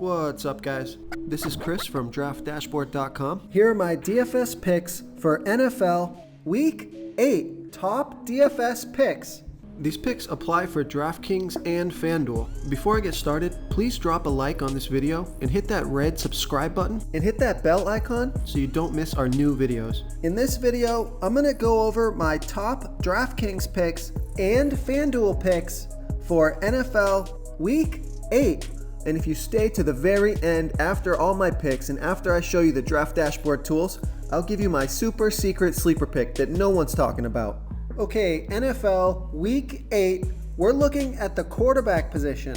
What's up, guys? This is Chris from DraftDashboard.com. Here are my DFS picks for NFL Week 8 top DFS picks. These picks apply for DraftKings and FanDuel. Before I get started, please drop a like on this video and hit that red subscribe button And hit that bell icon so you don't miss our new videos. In this video, I'm going to go over my top DraftKings picks and FanDuel picks for NFL Week 8. And if you stay to the very end after all my picks and after I show you the Draft Dashboard tools, I'll give you my super secret sleeper pick that no one's talking about. Okay, NFL Week 8, we're looking at the quarterback position.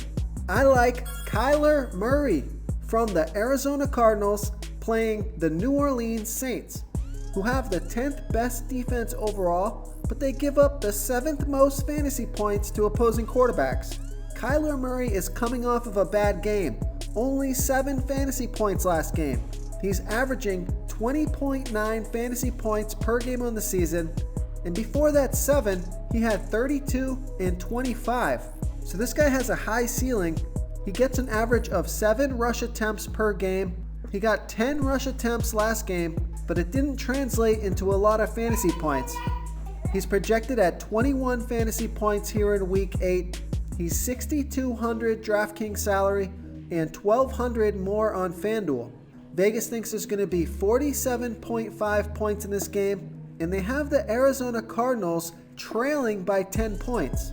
I like Kyler Murray from the Arizona Cardinals playing the New Orleans Saints, who have the 10th best defense overall, but they give up the 7th most fantasy points to opposing quarterbacks. Kyler Murray is coming off of a bad game, only 7 fantasy points last game. He's averaging 20.9 fantasy points per game on the season, and before that 7, he had 32 and 25. So this guy has a high ceiling. He gets an average of 7 rush attempts per game. He got 10 rush attempts last game, but it didn't translate into a lot of fantasy points. He's projected at 21 fantasy points here in Week 8. He's $6,200 DraftKings salary and $1,200 more on FanDuel. Vegas thinks there's going to be 47.5 points in this game, and they have the Arizona Cardinals trailing by 10 points.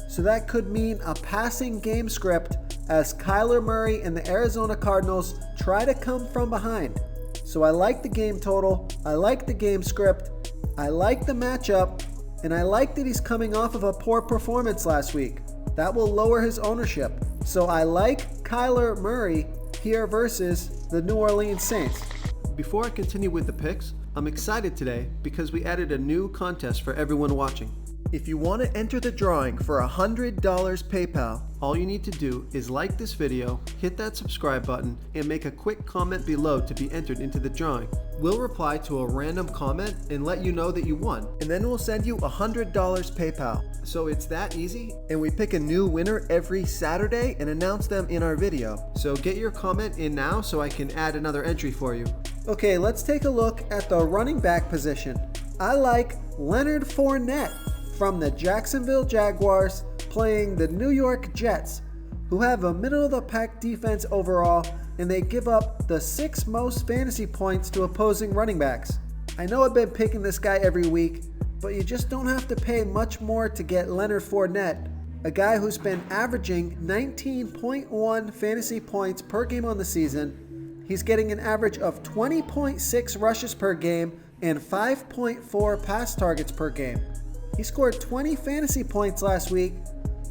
So that could mean a passing game script as Kyler Murray and the Arizona Cardinals try to come from behind. So I like the game total, I like the game script, I like the matchup, and I like that he's coming off of a poor performance last week. That will lower his ownership. So I like Kyler Murray here versus the New Orleans Saints. Before I continue with the picks, I'm excited today because we added a new contest for everyone watching. If you want to enter the drawing for $100 PayPal, all you need to do is like this video, hit that subscribe button, and make a quick comment below to be entered into the drawing. We'll reply to a random comment and let you know that you won. And then we'll send you $100 PayPal. So it's that easy? And we pick a new winner every Saturday and announce them in our video. So get your comment in now so I can add another entry for you. Okay, let's take a look at the running back position. I like Leonard Fournette from the Jacksonville Jaguars playing the New York Jets, who have a middle-of-the-pack defense overall, and they give up the 6th most fantasy points to opposing running backs. I know I've been picking this guy every week, but you just don't have to pay much more to get Leonard Fournette, a guy who's been averaging 19.1 fantasy points per game on the season. He's getting an average of 20.6 rushes per game and 5.4 pass targets per game. He scored 20 fantasy points last week,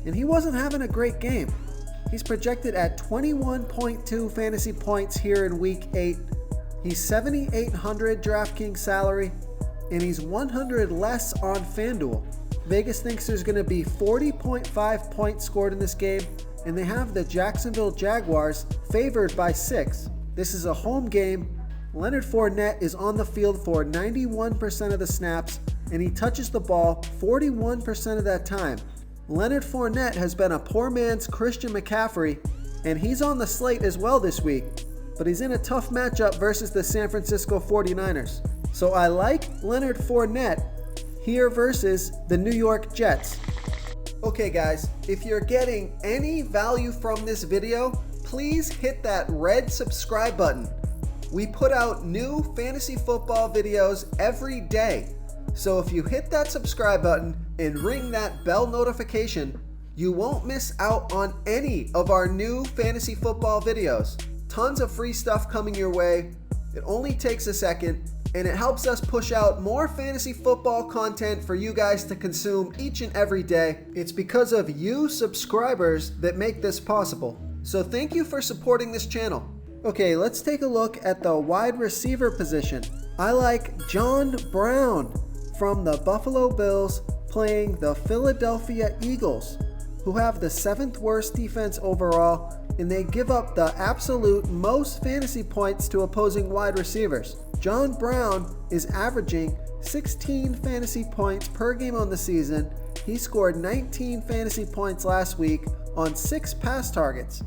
and he wasn't having a great game. He's projected at 21.2 fantasy points here in Week 8. He's $7,800 DraftKings salary, and he's $100 less on FanDuel. Vegas thinks there's going to be 40.5 points scored in this game, and they have the Jacksonville Jaguars favored by 6. This is a home game. Leonard Fournette is on the field for 91% of the snaps, and he touches the ball 41% of that time. Leonard Fournette has been a poor man's Christian McCaffrey, and he's on the slate as well this week, but he's in a tough matchup versus the San Francisco 49ers. So I like Leonard Fournette here versus the New York Jets. Okay guys, if you're getting any value from this video, please hit that red subscribe button. We put out new fantasy football videos every day. So if you hit that subscribe button and ring that bell notification, you won't miss out on any of our new fantasy football videos. Tons of free stuff coming your way. It only takes a second, and it helps us push out more fantasy football content for you guys to consume each and every day. It's because of you subscribers that make this possible. So thank you for supporting this channel. Okay, let's take a look at the wide receiver position. I like John Brown from the Buffalo Bills playing the Philadelphia Eagles, who have the 7th worst defense overall, and they give up the absolute most fantasy points to opposing wide receivers. John Brown is averaging 16 fantasy points per game on the season. He scored 19 fantasy points last week on 6 pass targets.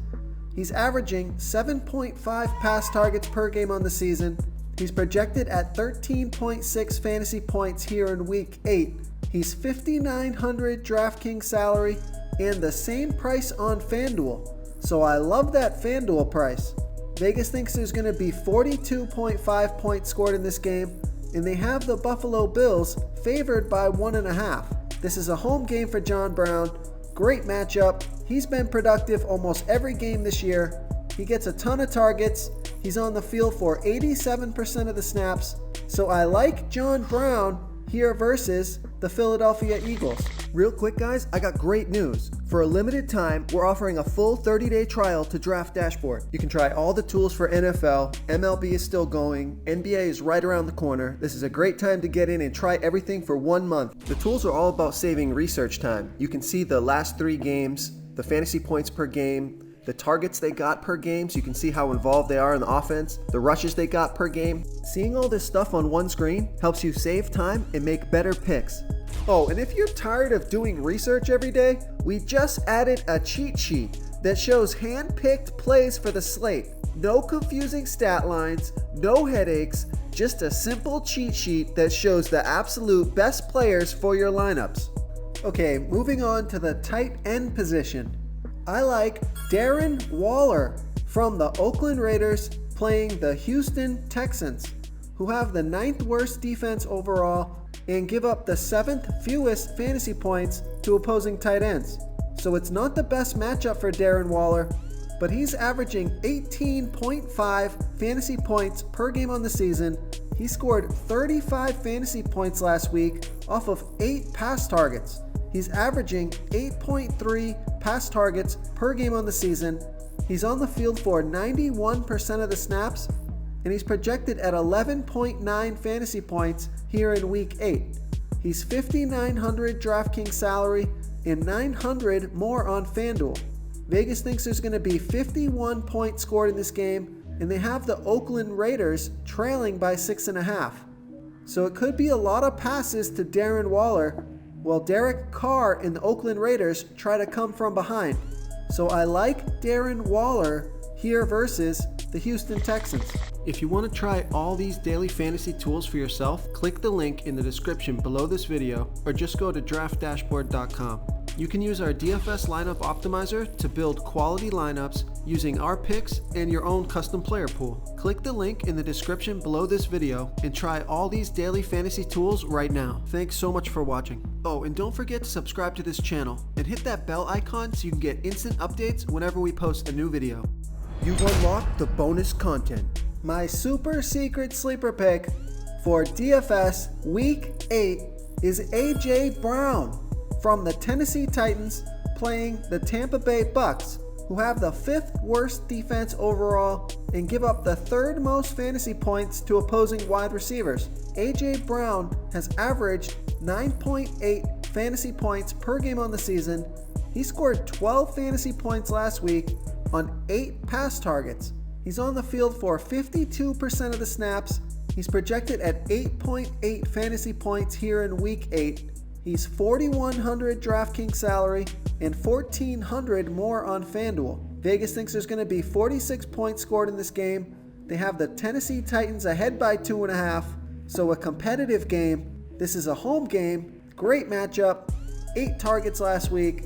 He's averaging 7.5 pass targets per game on the season. He's projected at 13.6 fantasy points here in Week 8. He's $5,900 DraftKings salary and the same price on FanDuel. So I love that FanDuel price. Vegas thinks there's going to be 42.5 points scored in this game, and they have the Buffalo Bills favored by 1.5. This is a home game for John Brown. Great matchup. He's been productive almost every game this year. He gets a ton of targets. He's on the field for 87% of the snaps. So I like John Brown here versus the Philadelphia Eagles. Real quick, guys, I got great news. For a limited time, we're offering a full 30-day trial to Draft Dashboard. You can try all the tools for NFL. MLB is still going. NBA is right around the corner. This is a great time to get in and try everything for 1 month. The tools are all about saving research time. You can see the last 3 games, the fantasy points per game, the targets they got per game, so you can see how involved they are in the offense, the rushes they got per game. Seeing all this stuff on one screen helps you save time and make better picks. Oh, and if you're tired of doing research every day, we just added a cheat sheet that shows hand-picked plays for the slate. No confusing stat lines, no headaches, just a simple cheat sheet that shows the absolute best players for your lineups. Okay, moving on to the tight end position. I like Darren Waller from the Oakland Raiders playing the Houston Texans, who have the 9th worst defense overall and give up the 7th fewest fantasy points to opposing tight ends. So it's not the best matchup for Darren Waller, but he's averaging 18.5 fantasy points per game on the season. He scored 35 fantasy points last week off of 8 pass targets. He's averaging 8.3 pass targets per game on the season. He's on the field for 91% of the snaps, and he's projected at 11.9 fantasy points here in Week 8. He's $5,900 DraftKings salary and $900 more on FanDuel. Vegas thinks there's going to be 51 points scored in this game, and they have the Oakland Raiders trailing by 6.5. So it could be a lot of passes to Darren Waller, while Derek Carr and the Oakland Raiders try to come from behind. So I like Darren Waller here versus the Houston Texans. If you want to try all these daily fantasy tools for yourself, click the link in the description below this video or just go to draftdashboard.com. You can use our DFS lineup optimizer to build quality lineups using our picks and your own custom player pool. Click the link in the description below this video and try all these daily fantasy tools right now. Thanks so much for watching. Oh, and don't forget to subscribe to this channel and hit that bell icon so you can get instant updates whenever we post a new video. You've unlocked the bonus content. My super secret sleeper pick for DFS Week 8 is A.J. Brown from the Tennessee Titans playing the Tampa Bay Bucks, who have the 5th worst defense overall and give up the 3rd most fantasy points to opposing wide receivers. A.J. Brown has averaged 9.8 fantasy points per game on the season. He scored 12 fantasy points last week on 8 pass targets. He's on the field for 52% of the snaps. He's projected at 8.8 fantasy points here in Week 8. He's $4,100 DraftKings salary and $1,400 more on FanDuel. Vegas thinks there's going to be 46 points scored in this game. They have the Tennessee Titans ahead by 2.5, so a competitive game. This is a home game, great matchup, 8 targets last week.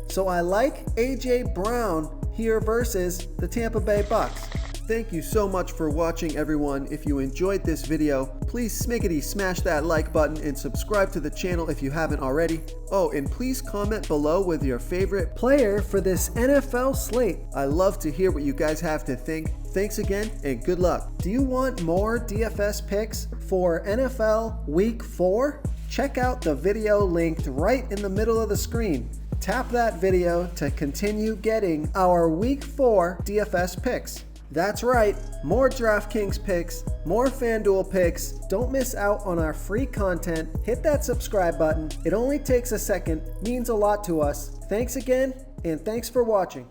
So I like A.J. Brown here versus the Tampa Bay Bucks. Thank you so much for watching, everyone. If you enjoyed this video, please smiggity smash that like button and subscribe to the channel if you haven't already. Oh, and please comment below with your favorite player for this NFL slate. I love to hear what you guys have to think. Thanks again and good luck. Do you want more DFS picks for NFL Week 4? Check out the video linked right in the middle of the screen. Tap that video to continue getting our Week 4 DFS picks. That's right, more DraftKings picks, more FanDuel picks. Don't miss out on our free content. Hit that subscribe button. It only takes a second, means a lot to us. Thanks again, and thanks for watching.